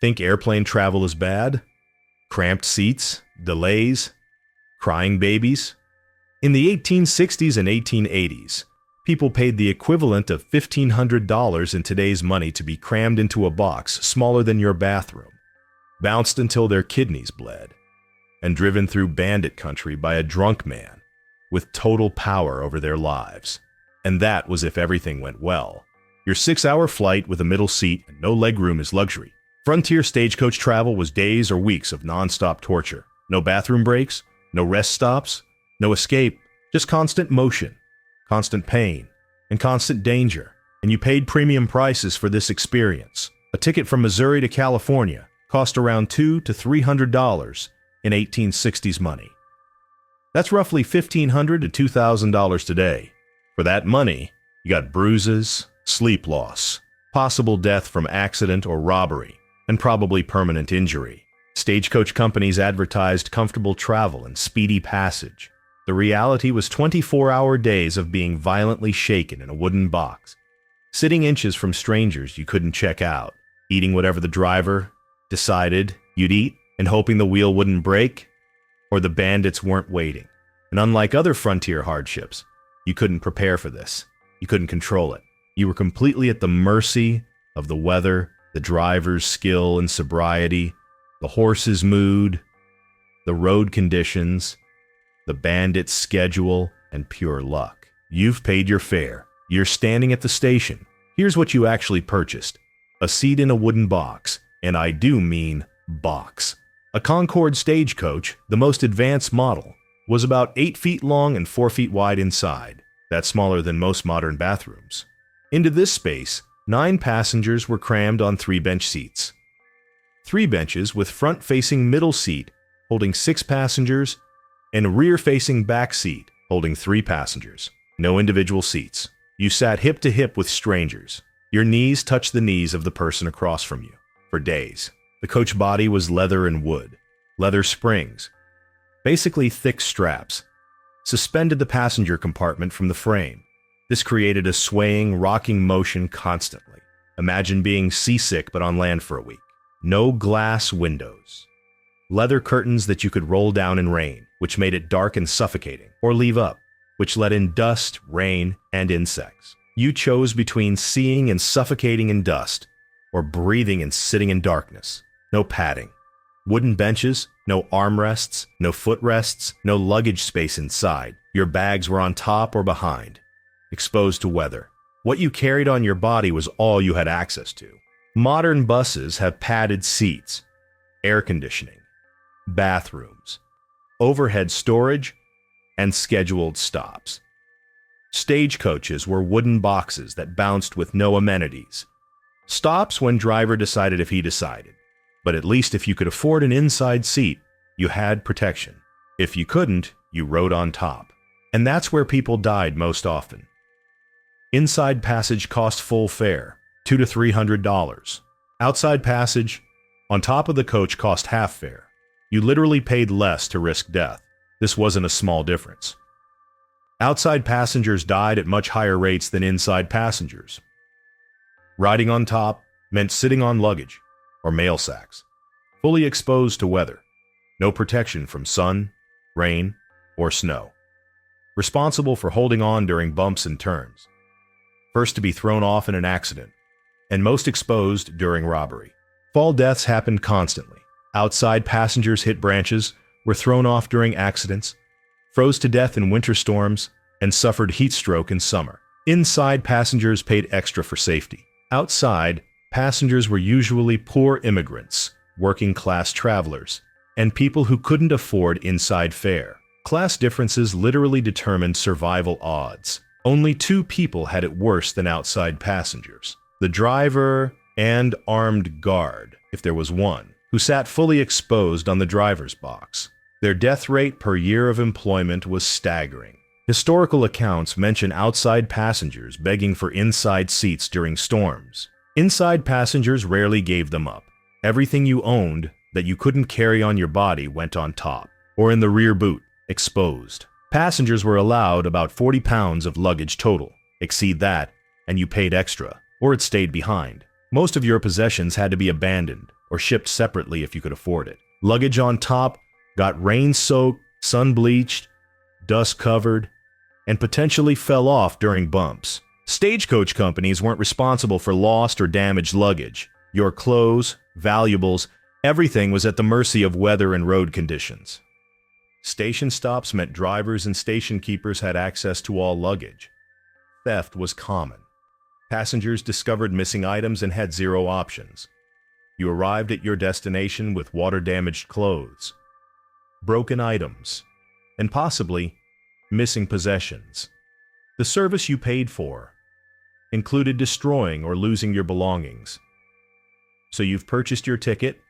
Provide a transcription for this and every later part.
Think airplane travel is bad? Cramped seats? Delays? Crying babies? In the 1860s and 1880s, people paid the equivalent of $1,500 in today's money to be crammed into a box smaller than your bathroom, bounced until their kidneys bled, and driven through bandit country by a drunk man with total power over their lives. And that was if everything went well. Your 6-hour flight with a middle seat and no legroom is luxury. Frontier stagecoach travel was days or weeks of non-stop torture. No bathroom breaks, no rest stops, no escape, just constant motion, constant pain, and constant danger. And you paid premium prices for this experience. A ticket from Missouri to California cost around $200 to $300 in 1860s money. That's roughly $1,500 to $2,000 today. For that money, you got bruises, sleep loss, possible death from accident or robbery, and probably permanent injury. Stagecoach companies advertised comfortable travel and speedy passage. The reality was 24-hour days of being violently shaken in a wooden box, sitting inches from strangers you couldn't check out, eating whatever the driver decided you'd eat, and hoping the wheel wouldn't break, or the bandits weren't waiting. And unlike other frontier hardships, you couldn't prepare for this. You couldn't control it. You were completely at the mercy of the weather, the driver's skill and sobriety, the horse's mood, the road conditions, the bandit's schedule, and pure luck. You've paid your fare. You're standing at the station. Here's what you actually purchased: a seat in a wooden box, and I do mean box. A Concorde stagecoach, the most advanced model, was about 8 feet long and 4 feet wide inside. That's smaller than most modern bathrooms. Into this space, 9 passengers were crammed on 3 bench seats. 3 benches with front-facing middle seat holding 6 passengers and a rear-facing back seat holding 3 passengers. No individual seats. You sat hip to hip with strangers. Your knees touched the knees of the person across from you for days. The coach body was leather and wood. Leather springs, basically thick straps, suspended the passenger compartment from the frame. This created a swaying, rocking motion constantly. Imagine being seasick but on land for a week. No glass windows. Leather curtains that you could roll down in rain, which made it dark and suffocating, or leave up, which let in dust, rain, and insects. You chose between seeing and suffocating in dust, or breathing and sitting in darkness. No padding. Wooden benches, no armrests, no footrests, no luggage space inside. Your bags were on top or behind, exposed to weather. What you carried on your body was all you had access to. Modern buses have padded seats, air conditioning, bathrooms, overhead storage, and scheduled stops. Stagecoaches were wooden boxes that bounced with no amenities. Stops when driver decided if he decided. But at least if you could afford an inside seat, you had protection. If you couldn't, you rode on top. And that's where people died most often. Inside passage cost full fare, $200 to $300. Outside passage, on top of the coach, cost half fare. You literally paid less to risk death. This wasn't a small difference. Outside passengers died at much higher rates than inside passengers. Riding on top meant sitting on luggage or mail sacks, fully exposed to weather, no protection from sun, rain, or snow. Responsible for holding on during bumps and turns. First to be thrown off in an accident, and most exposed during robbery. Fall deaths happened constantly. Outside passengers hit branches, were thrown off during accidents, froze to death in winter storms, and suffered heat stroke in summer. Inside passengers paid extra for safety. Outside, passengers were usually poor immigrants, working-class travelers, and people who couldn't afford inside fare. Class differences literally determined survival odds. Only 2 people had it worse than outside passengers: the driver and armed guard, if there was one, who sat fully exposed on the driver's box. Their death rate per year of employment was staggering. Historical accounts mention outside passengers begging for inside seats during storms. Inside passengers rarely gave them up. Everything you owned that you couldn't carry on your body went on top, or in the rear boot, exposed. Passengers were allowed about 40 pounds of luggage total. Exceed that, and you paid extra, or it stayed behind. Most of your possessions had to be abandoned or shipped separately if you could afford it. Luggage on top got rain-soaked, sun-bleached, dust-covered, and potentially fell off during bumps. Stagecoach companies weren't responsible for lost or damaged luggage. Your clothes, valuables, everything was at the mercy of weather and road conditions. Station stops meant drivers and station keepers had access to all luggage. Theft was common. Passengers discovered missing items and had zero options. You arrived at your destination with water-damaged clothes, broken items, and possibly missing possessions. The service you paid for included destroying or losing your belongings. So you've purchased your ticket,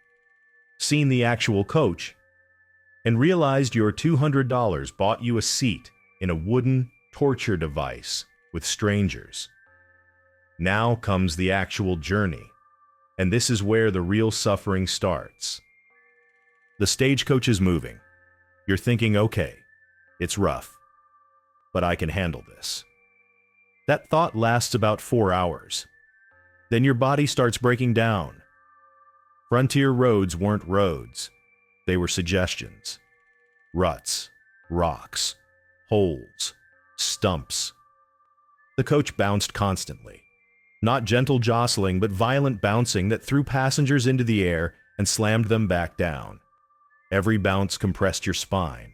seen the actual coach, and realized your $200 bought you a seat in a wooden torture device with strangers. Now comes the actual journey, and this is where the real suffering starts. The stagecoach is moving. You're thinking, okay, it's rough, but I can handle this. That thought lasts about 4 hours. Then your body starts breaking down. Frontier roads weren't roads. They were suggestions. Ruts, rocks, holes, stumps. The coach bounced constantly. Not gentle jostling, but violent bouncing that threw passengers into the air and slammed them back down. Every bounce compressed your spine,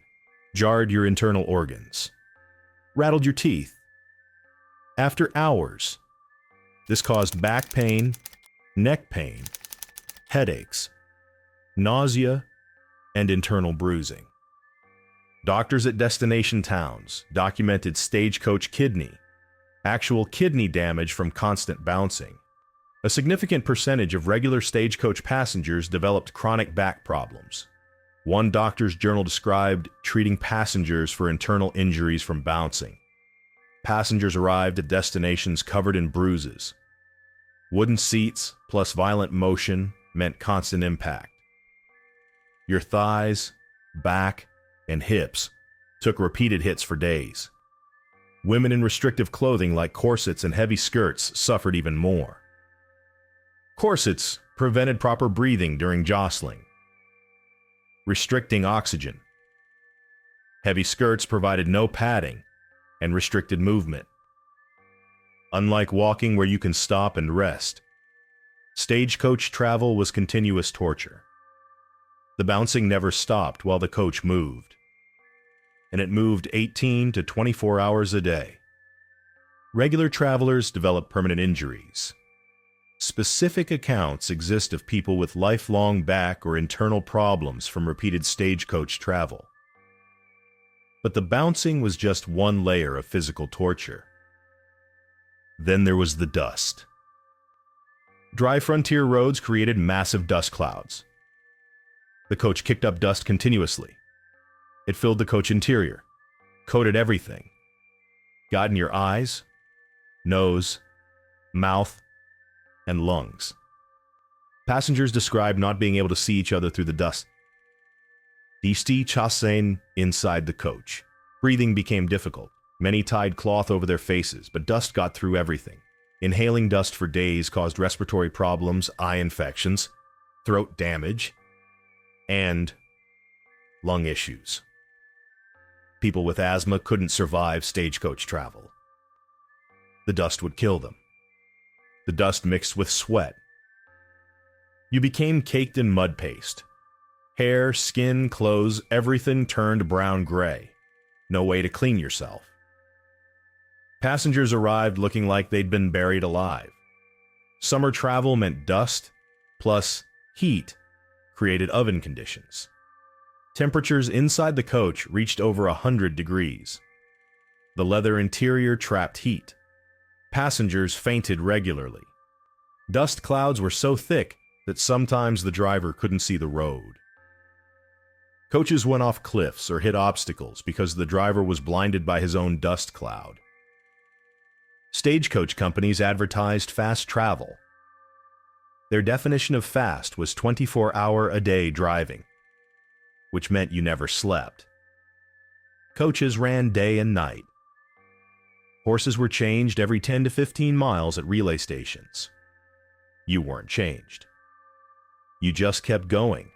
jarred your internal organs, rattled your teeth. After hours, this caused back pain, neck pain, headaches, nausea, and internal bruising. Doctors at destination towns documented stagecoach kidney, actual kidney damage from constant bouncing. A significant percentage of regular stagecoach passengers developed chronic back problems. One doctor's journal described treating passengers for internal injuries from bouncing. Passengers arrived at destinations covered in bruises. Wooden seats plus violent motion meant constant impact. Your thighs, back, and hips took repeated hits for days. Women in restrictive clothing like corsets and heavy skirts suffered even more. Corsets prevented proper breathing during jostling, restricting oxygen. Heavy skirts provided no padding and restricted movement. Unlike walking where you can stop and rest, stagecoach travel was continuous torture. The bouncing never stopped while the coach moved, and it moved 18 to 24 hours a day. Regular travelers develop permanent injuries. Specific accounts exist of people with lifelong back or internal problems from repeated stagecoach travel. But the bouncing was just one layer of physical torture. Then there was the dust. Dry frontier roads created massive dust clouds. The coach kicked up dust continuously. It filled the coach interior, coated everything, got in your eyes, nose, mouth, and lungs. Passengers described not being able to see each other through the dust. Disti chasen inside the coach. Breathing became difficult. Many tied cloth over their faces, but dust got through everything. Inhaling dust for days caused respiratory problems, eye infections, throat damage, and lung issues. People with asthma couldn't survive stagecoach travel. The dust would kill them. The dust mixed with sweat. You became caked in mud paste. Hair, skin, clothes, everything turned brown-gray. No way to clean yourself. Passengers arrived looking like they'd been buried alive. Summer travel meant dust, plus heat, created oven conditions. Temperatures inside the coach reached over 100 degrees. The leather interior trapped heat. Passengers fainted regularly. Dust clouds were so thick that sometimes the driver couldn't see the road. Coaches went off cliffs or hit obstacles because the driver was blinded by his own dust cloud. Stagecoach companies advertised fast travel. Their definition of fast was 24-hour-a-day driving, which meant you never slept. Coaches ran day and night. Horses were changed every 10 to 15 miles at relay stations. You weren't changed. you just kept going.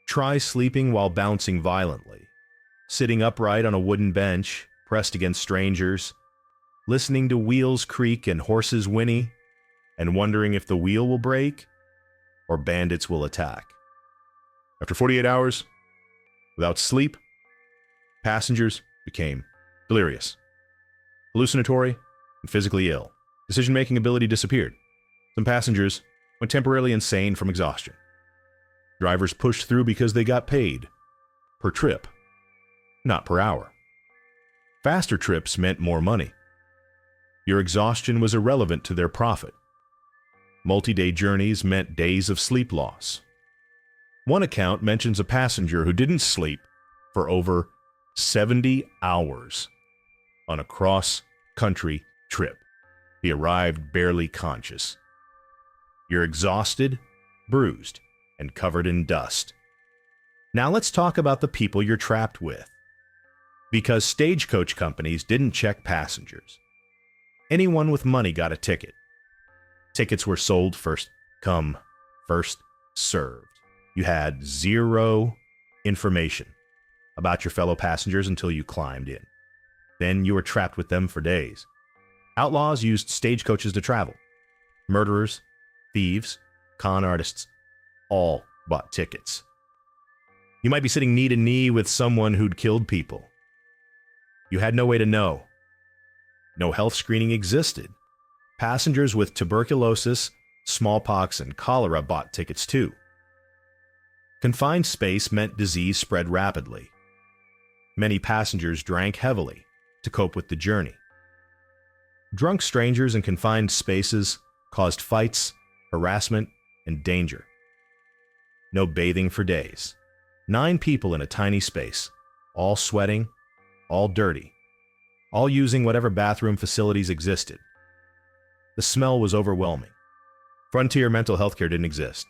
Try sleeping while bouncing violently, sitting upright on a wooden bench, pressed against strangers, listening to wheels creak and horses whinny, and wondering if the wheel will break or bandits will attack. After 48 hours, without sleep, passengers became delirious, hallucinatory, and physically ill. Decision-making ability disappeared. Some passengers went temporarily insane from exhaustion. Drivers pushed through because they got paid per trip, not per hour. Faster trips meant more money. Your exhaustion was irrelevant to their profit. Multi-day journeys meant days of sleep loss. One account mentions a passenger who didn't sleep for over 70 hours on a cross-country trip. He arrived barely conscious. You're exhausted, bruised, and covered in dust. Now let's talk about the people you're trapped with. Because stagecoach companies didn't check passengers. Anyone with money got a ticket. Tickets were sold first come, first served. You had zero information about your fellow passengers until you climbed in. Then you were trapped with them for days. Outlaws used stagecoaches to travel. Murderers, thieves, con artists, all bought tickets. You might be sitting knee to knee with someone who'd killed people. You had no way to know. No health screening existed. Passengers with tuberculosis, smallpox, and cholera bought tickets too. Confined space meant disease spread rapidly. Many passengers drank heavily to cope with the journey. Drunk strangers in confined spaces caused fights, harassment, and danger. No bathing for days. 9 people in a tiny space, all sweating, all dirty, all using whatever bathroom facilities existed. The smell was overwhelming. Frontier mental health care didn't exist.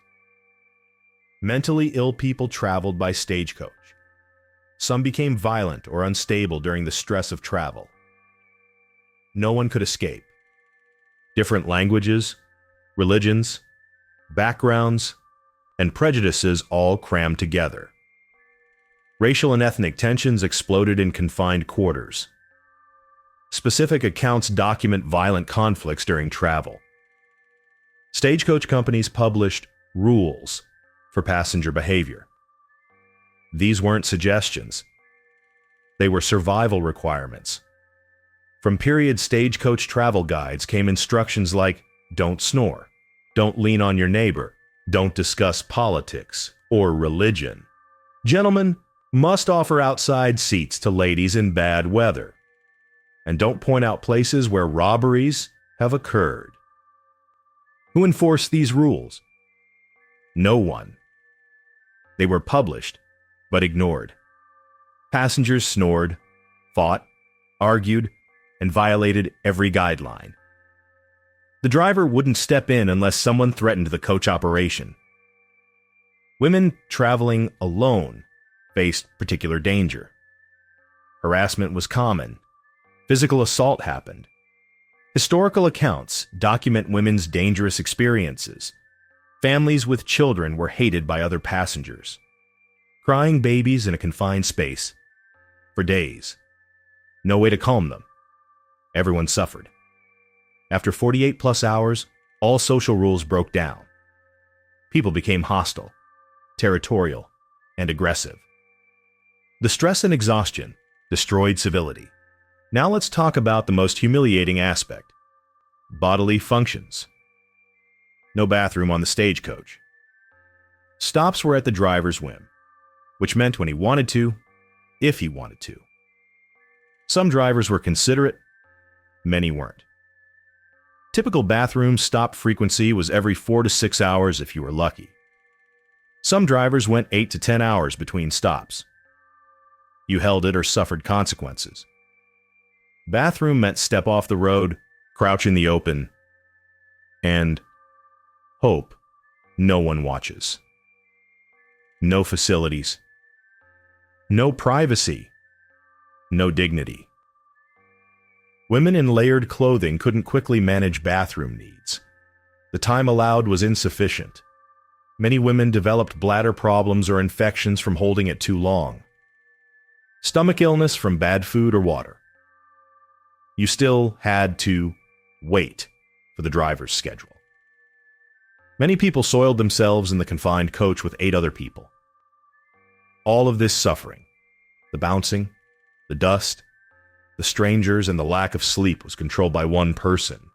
Mentally ill people traveled by stagecoach. Some became violent or unstable during the stress of travel. No one could escape. Different languages, religions, backgrounds, and prejudices all crammed together. Racial and ethnic tensions exploded in confined quarters. Specific accounts document violent conflicts during travel. Stagecoach companies published rules for passenger behavior. These weren't suggestions. They were survival requirements. From period stagecoach travel guides came instructions like, don't snore, don't lean on your neighbor, don't discuss politics or religion. Gentlemen must offer outside seats to ladies in bad weather. And don't point out places where robberies have occurred. Who enforced these rules? No one. They were published, but ignored. Passengers snored, fought, argued, and violated every guideline. The driver wouldn't step in unless someone threatened the coach operation. Women traveling alone faced particular danger. Harassment was common. Physical assault happened. Historical accounts document women's dangerous experiences. Families with children were hated by other passengers. Crying babies in a confined space. For days. No way to calm them. Everyone suffered. After 48 plus hours, all social rules broke down. People became hostile, territorial, and aggressive. The stress and exhaustion destroyed civility. Now let's talk about the most humiliating aspect: bodily functions. No bathroom on the stagecoach. Stops were at the driver's whim, which meant when he wanted to, if he wanted to. Some drivers were considerate, many weren't. Typical bathroom stop frequency was every 4 to 6 hours if you were lucky. Some drivers went 8 to 10 hours between stops. You held it or suffered consequences. Bathroom meant step off the road, crouch in the open, and hope no one watches. No facilities. No privacy. No dignity. Women in layered clothing couldn't quickly manage bathroom needs. The time allowed was insufficient. Many women developed bladder problems or infections from holding it too long. Stomach illness from bad food or water. You still had to wait for the driver's schedule. Many people soiled themselves in the confined coach with 8 other people. All of this suffering, the bouncing, the dust, the strangers, and the lack of sleep was controlled by one person,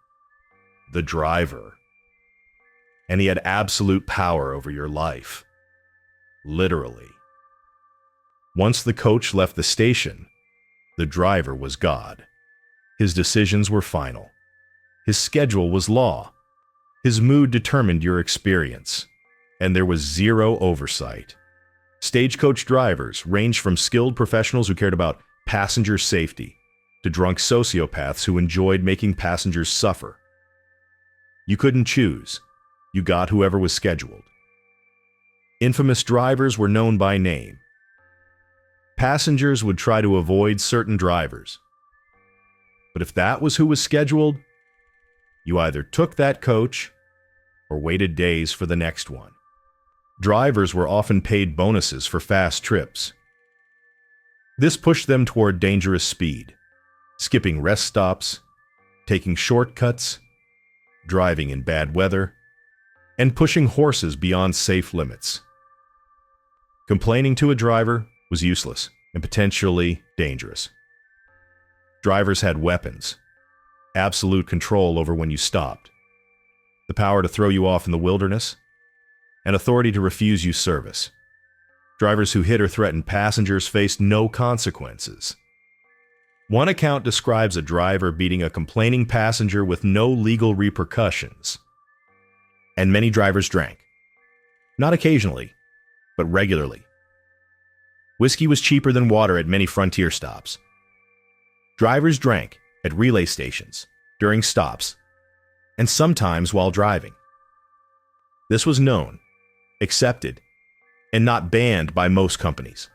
the driver. And he had absolute power over your life. Literally. Once the coach left the station, the driver was God. His decisions were final. His schedule was law. His mood determined your experience, and there was zero oversight. Stagecoach drivers ranged from skilled professionals who cared about passenger safety to drunk sociopaths who enjoyed making passengers suffer. You couldn't choose. You got whoever was scheduled. Infamous drivers were known by name. Passengers would try to avoid certain drivers. But if that was who was scheduled, you either took that coach or waited days for the next one. Drivers were often paid bonuses for fast trips. This pushed them toward dangerous speed, skipping rest stops, taking shortcuts, driving in bad weather, and pushing horses beyond safe limits. Complaining to a driver was useless and potentially dangerous. Drivers had weapons, absolute control over when you stopped, the power to throw you off in the wilderness, and authority to refuse you service. Drivers who hit or threatened passengers faced no consequences. One account describes a driver beating a complaining passenger with no legal repercussions. And many drivers drank. Not occasionally, but regularly. Whiskey was cheaper than water at many frontier stops. Drivers drank at relay stations, during stops, and sometimes while driving. This was known, accepted, and not banned by most companies.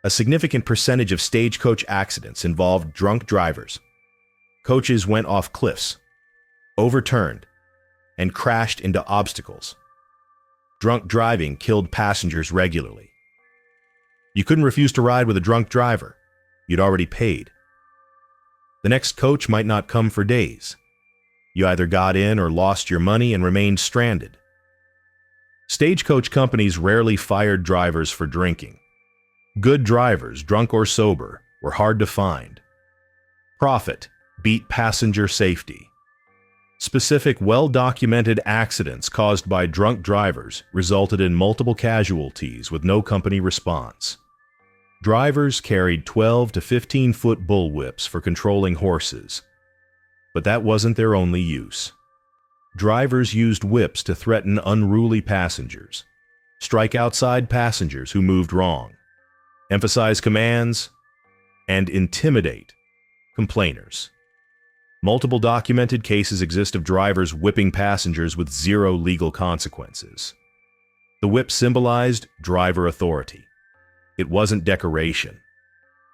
A significant percentage of stagecoach accidents involved drunk drivers. Coaches went off cliffs, overturned, and crashed into obstacles. Drunk driving killed passengers regularly. You couldn't refuse to ride with a drunk driver. You'd already paid. The next coach might not come for days. You either got in or lost your money and remained stranded. Stagecoach companies rarely fired drivers for drinking. Good drivers, drunk or sober, were hard to find. Profit beat passenger safety. Specific, well-documented accidents caused by drunk drivers resulted in multiple casualties with no company response. Drivers carried 12 to 15-foot bullwhips for controlling horses, but that wasn't their only use. Drivers used whips to threaten unruly passengers, strike outside passengers who moved wrong, emphasize commands, and intimidate complainers. Multiple documented cases exist of drivers whipping passengers with zero legal consequences. The whip symbolized driver authority. It wasn't decoration.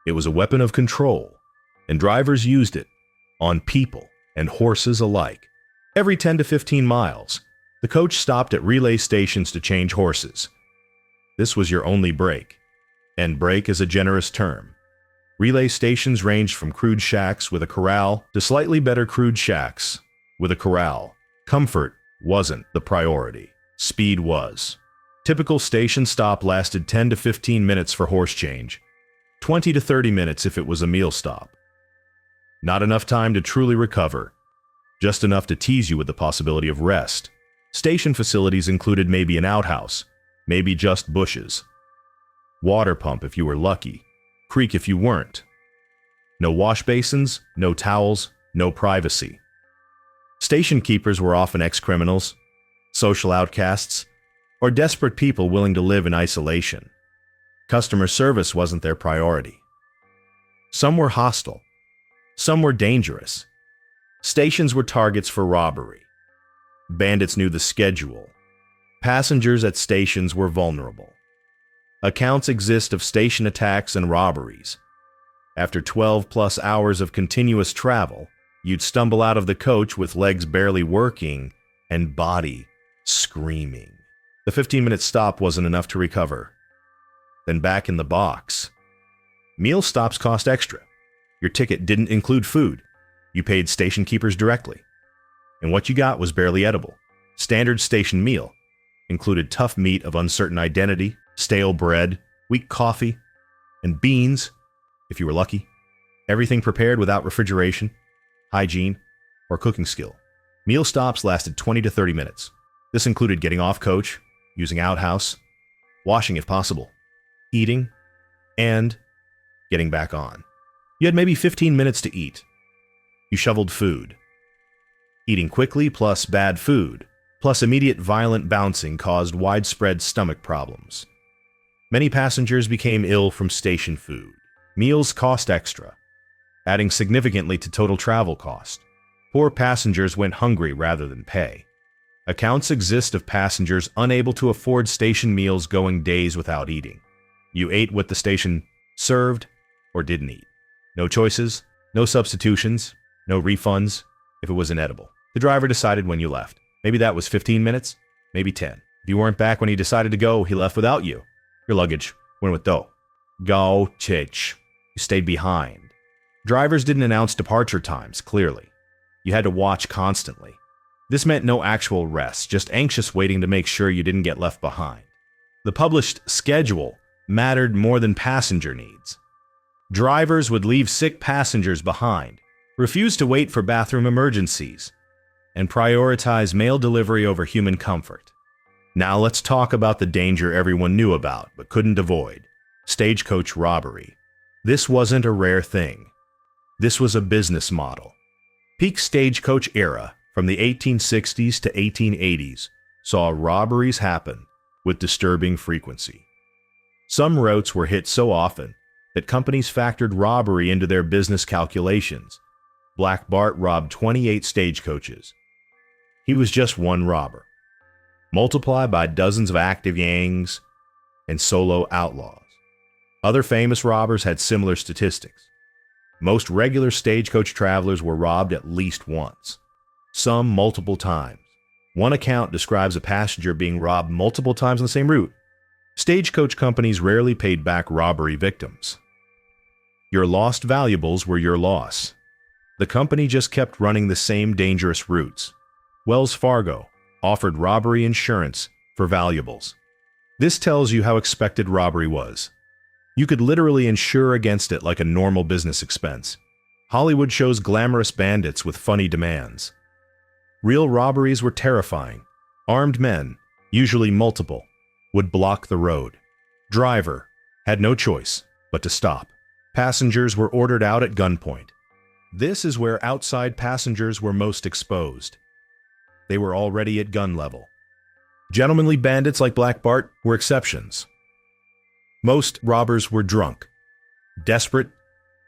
It was a weapon of control, and drivers used it on people and horses alike. Every 10 to 15 miles, the coach stopped at relay stations to change horses. This was your only break, and break is a generous term. Relay stations ranged from crude shacks with a corral to slightly better crude shacks with a corral. Comfort wasn't the priority. Speed was. Typical station stop lasted 10 to 15 minutes for horse change, 20 to 30 minutes if it was a meal stop. Not enough time to truly recover, just enough to tease you with the possibility of rest. Station facilities included maybe an outhouse, maybe just bushes. Water pump if you were lucky, creek if you weren't. No wash basins, no towels, no privacy. Station keepers were often ex-criminals, social outcasts, or desperate people willing to live in isolation. Customer service wasn't their priority. Some were hostile. Some were dangerous. Stations were targets for robbery. Bandits knew the schedule. Passengers at stations were vulnerable. Accounts exist of station attacks and robberies. After 12-plus hours of continuous travel, you'd stumble out of the coach with legs barely working and body screaming. The 15-minute stop wasn't enough to recover. Then back in the box. Meal stops cost extra. Your ticket didn't include food. You paid station keepers directly. And what you got was barely edible. Standard station meal included tough meat of uncertain identity, stale bread, weak coffee, and beans, if you were lucky. Everything prepared without refrigeration, hygiene, or cooking skill. Meal stops lasted 20 to 30 minutes. This included getting off coach, using outhouse, washing if possible, eating, and getting back on. You had maybe 15 minutes to eat. You shoveled food. Eating quickly plus bad food, plus immediate violent bouncing caused widespread stomach problems. Many passengers became ill from station food. Meals cost extra, adding significantly to total travel cost. Poor passengers went hungry rather than pay. Accounts exist of passengers unable to afford station meals going days without eating. You ate what the station served or didn't eat. No choices, no substitutions, no refunds if it was inedible. The driver decided when you left. Maybe that was 15 minutes, maybe 10. If you weren't back when he decided to go, he left without you. Your luggage went with Do. Go, chich. You stayed behind. Drivers didn't announce departure times clearly. You had to watch constantly. This meant no actual rest, just anxious waiting to make sure you didn't get left behind. The published schedule mattered more than passenger needs. Drivers would leave sick passengers behind, refuse to wait for bathroom emergencies, and prioritize mail delivery over human comfort. Now let's talk about the danger everyone knew about but couldn't avoid: stagecoach robbery. This wasn't a rare thing. This was a business model. Peak stagecoach era, from the 1860s to 1880s, saw robberies happen with disturbing frequency. Some routes were hit so often that companies factored robbery into their business calculations. Black Bart robbed 28 stagecoaches. He was just one robber. Multiply by dozens of active gangs and solo outlaws. Other famous robbers had similar statistics. Most regular stagecoach travelers were robbed at least once, some multiple times. One account describes a passenger being robbed multiple times on the same route. Stagecoach companies rarely paid back robbery victims. Your lost valuables were your loss. The company just kept running the same dangerous routes. Wells Fargo offered robbery insurance for valuables. This tells you how expected robbery was. You could literally insure against it like a normal business expense. Hollywood shows glamorous bandits with funny demands. Real robberies were terrifying. Armed men, usually multiple, would block the road. Driver had no choice but to stop. Passengers were ordered out at gunpoint. This is where outside passengers were most exposed. They were already at gun level. Gentlemanly bandits like Black Bart were exceptions. Most robbers were drunk, desperate,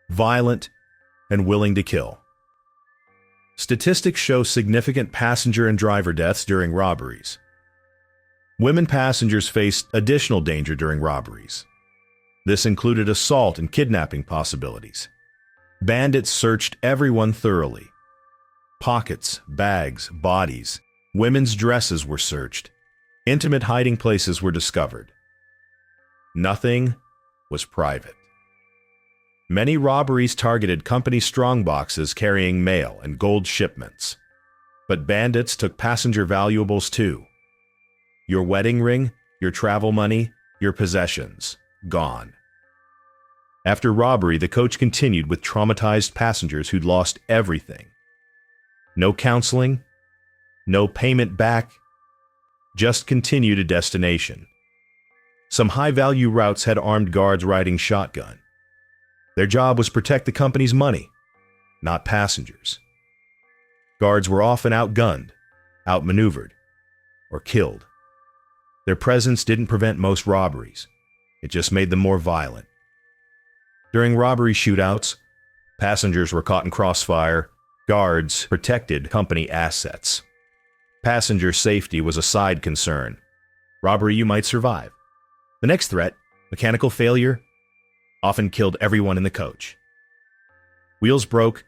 violent, and willing to kill. Statistics show significant passenger and driver deaths during robberies. Women passengers faced additional danger during robberies. This included assault and kidnapping possibilities. Bandits searched everyone thoroughly. Pockets, bags, bodies, women's dresses were searched. Intimate hiding places were discovered. Nothing was private. Many robberies targeted company strongboxes carrying mail and gold shipments. But bandits took passenger valuables too. Your wedding ring, your travel money, your possessions, gone. After robbery, the coach continued with traumatized passengers who'd lost everything. No counseling, no payment back, just continue to destination. Some high-value routes had armed guards riding shotgun. Their job was protect the company's money, not passengers. Guards were often outgunned, outmaneuvered, or killed. Their presence didn't prevent most robberies. It just made them more violent. During robbery shootouts, passengers were caught in crossfire. Guards protected company assets. Passenger safety was a side concern. Robbery you might survive. The next threat, mechanical failure, often killed everyone in the coach. Wheels broke,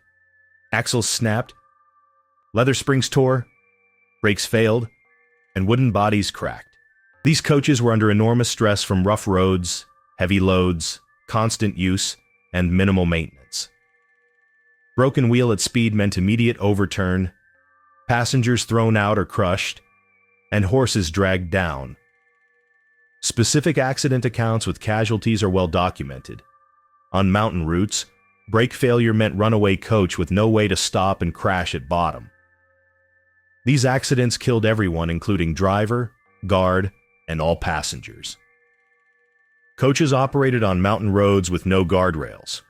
axles snapped, leather springs tore, brakes failed, and wooden bodies cracked. These coaches were under enormous stress from rough roads, heavy loads, constant use, and minimal maintenance. Broken wheel at speed meant immediate overturn, passengers thrown out or crushed, and horses dragged down. Specific accident accounts with casualties are well documented. On mountain routes, brake failure meant runaway coach with no way to stop and crash at bottom. These accidents killed everyone, including driver, guard, and all passengers. Coaches operated on mountain roads with no guardrails,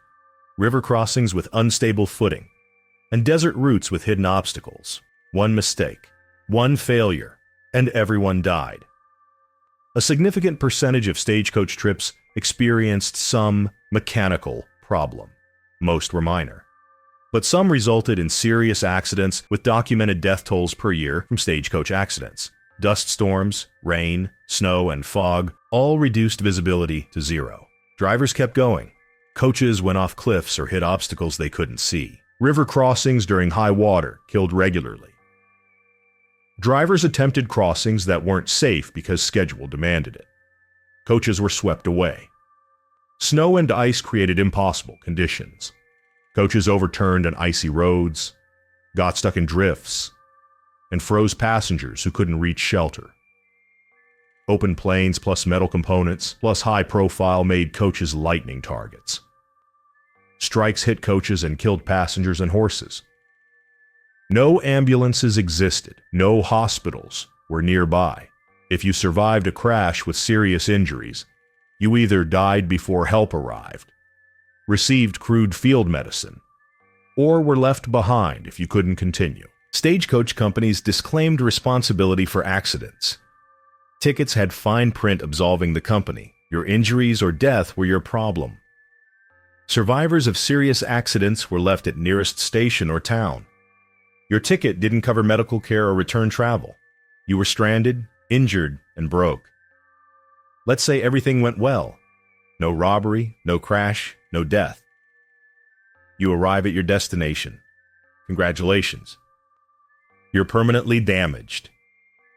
river crossings with unstable footing, and desert routes with hidden obstacles. One mistake, one failure, and everyone died. A significant percentage of stagecoach trips experienced some mechanical problem. Most were minor, but some resulted in serious accidents with documented death tolls per year from stagecoach accidents. Dust storms, rain, snow, and fog all reduced visibility to zero. Drivers kept going. Coaches went off cliffs or hit obstacles they couldn't see. River crossings during high water killed regularly. Drivers attempted crossings that weren't safe because schedule demanded it. Coaches were swept away. Snow and ice created impossible conditions. Coaches overturned on icy roads, got stuck in drifts, and froze passengers who couldn't reach shelter. Open planes plus metal components plus high profile made coaches lightning targets. Strikes hit coaches and killed passengers and horses. No ambulances existed. No hospitals were nearby. If you survived a crash with serious injuries, you either died before help arrived, received crude field medicine, or were left behind if you couldn't continue. Stagecoach companies disclaimed responsibility for accidents. Tickets had fine print absolving the company. Your injuries or death were your problem. Survivors of serious accidents were left at nearest station or town. Your ticket didn't cover medical care or return travel. You were stranded, injured, and broke. Let's say everything went well. No robbery, no crash, no death. You arrive at your destination. Congratulations. You're permanently damaged.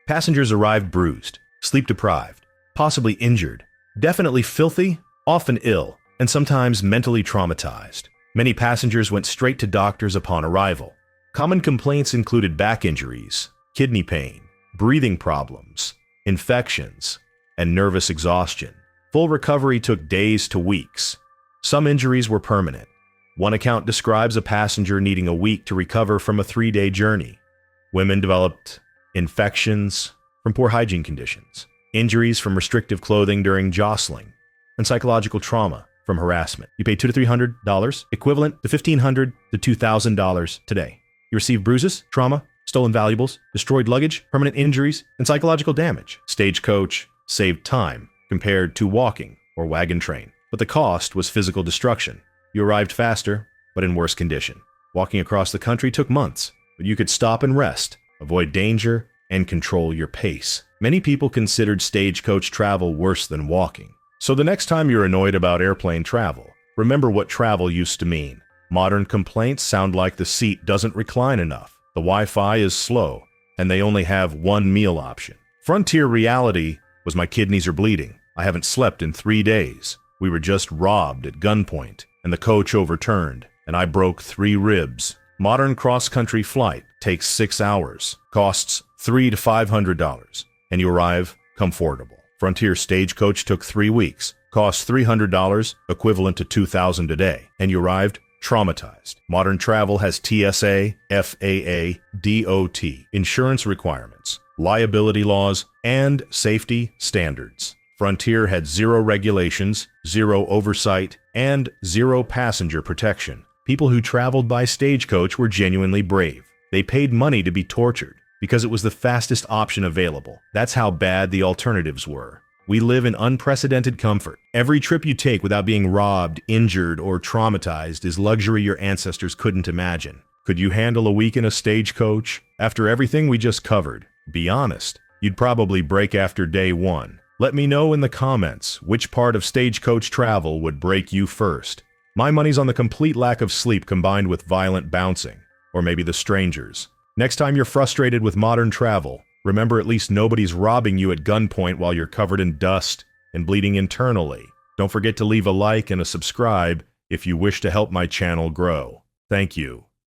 Passengers arrived bruised, sleep-deprived, possibly injured, definitely filthy, often ill, and sometimes mentally traumatized. Many passengers went straight to doctors upon arrival. Common complaints included back injuries, kidney pain, breathing problems, infections, and nervous exhaustion. Full recovery took days to weeks. Some injuries were permanent. One account describes a passenger needing a week to recover from a 3-day journey. Women developed infections from poor hygiene conditions, injuries from restrictive clothing during jostling, and psychological trauma from harassment. You pay $200 to $300, equivalent to $1,500 to $2,000 today. You receive bruises, trauma, stolen valuables, destroyed luggage, permanent injuries, and psychological damage. Stagecoach saved time compared to walking or wagon train, but the cost was physical destruction. You arrived faster, but in worse condition. Walking across the country took months, but you could stop and rest, avoid danger, and control your pace. Many people considered stagecoach travel worse than walking. So the next time you're annoyed about airplane travel, remember what travel used to mean. Modern complaints sound like the seat doesn't recline enough, the Wi-Fi is slow, and they only have one meal option. Frontier reality was my kidneys are bleeding. I haven't slept in 3 days. We were just robbed at gunpoint, and the coach overturned, and I broke 3 ribs. Modern cross-country flight takes 6 hours, costs $300 to $500, and you arrive comfortable. Frontier Stagecoach took 3 weeks, cost $300, equivalent to $2,000 a day, and you arrived traumatized. Modern travel has TSA, FAA, DOT, insurance requirements, liability laws, and safety standards. Frontier had 0 regulations, 0 oversight, and 0 passenger protection. People who traveled by stagecoach were genuinely brave. They paid money to be tortured because it was the fastest option available. That's how bad the alternatives were. We live in unprecedented comfort. Every trip you take without being robbed, injured, or traumatized is luxury your ancestors couldn't imagine. Could you handle a week in a stagecoach? After everything we just covered, be honest, you'd probably break after day 1. Let me know in the comments which part of stagecoach travel would break you first. My money's on the complete lack of sleep combined with violent bouncing, or maybe the strangers. Next time you're frustrated with modern travel, Remember, at least nobody's robbing you at gunpoint while you're covered in dust and bleeding internally. Don't forget to leave a like and a subscribe if you wish to help my channel grow. Thank you.